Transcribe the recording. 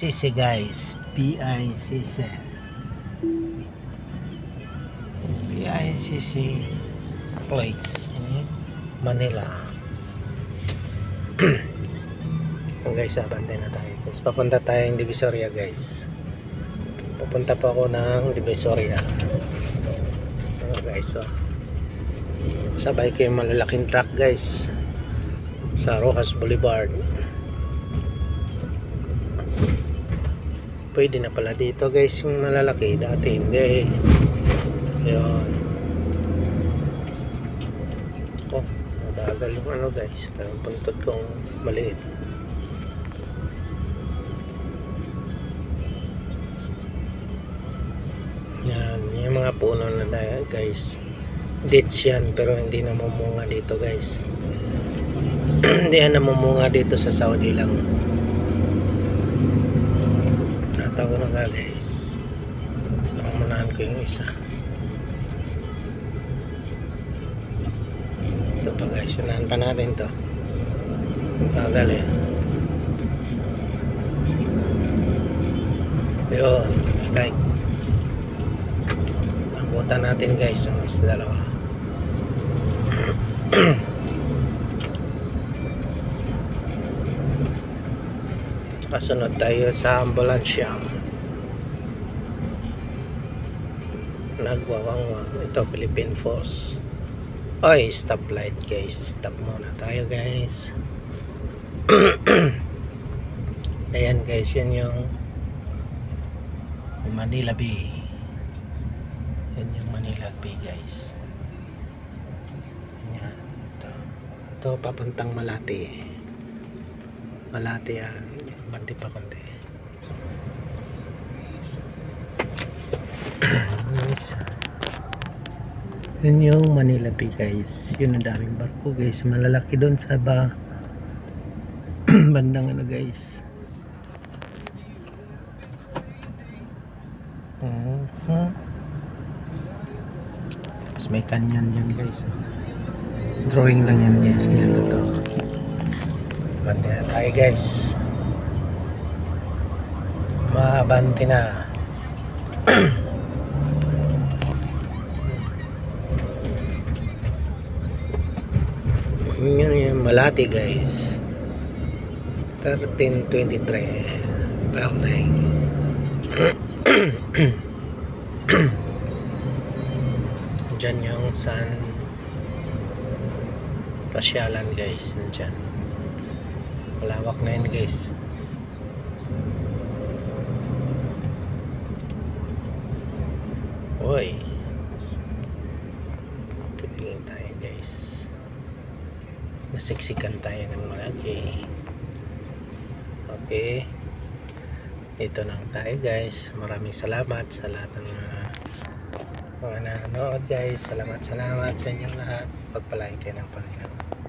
PICC guys, PICC place in Manila. Guys, abante na tayo guys. Papunta tayong Divisoria guys. Papunta pa ako ng Divisoria. Guys, sabay ko yung malalaking truck guys sa Rojas Boulevard. Pwede na pala dito guys yung malalaki, dati hindi. Yun. Mabagal yung ano guys, kaya puntot kong maliit. Yan, yung mga puno na guys, dates yan pero hindi namumunga dito guys. Hindi yan namumunga dito sa Saudi lang. Natawa na nga guys, parang manahan ko yung isa. Ito pa guys, unahan pa natin to. Bagal eh. Yun, like nabutan natin guys yung isa dalawa. Kasunod tayo sa ambulansya. Nagwawang ito, Philippine Force. Oy, stoplight guys, stop muna tayo guys. Ayan guys, yan yung Manila Bay. Yan yung Manila Bay guys. Yan, ito papuntang Malate. Malate yan, banti pa konti. Yun yung Manila Bay guys. Yun ang daming barko guys, malalaki doon sa bandang ano guys. Tapos may kanyan dyan guys. Drawing lang yan guys, yan totoo. Bante na tayo guys. Mabante na. Yun yung Malate guys. 1323 building. Diyan yung San Pasyalan guys, nandyan. Malawak na yun guys. Oy, tupingin tayo guys. Nasiksikan tayo ng malaki. Okay, ito lang tayo guys. Maraming salamat sa lahat ng mga nanonood guys. Salamat sa inyong lahat. Pagpalain kayo ng Panginoon.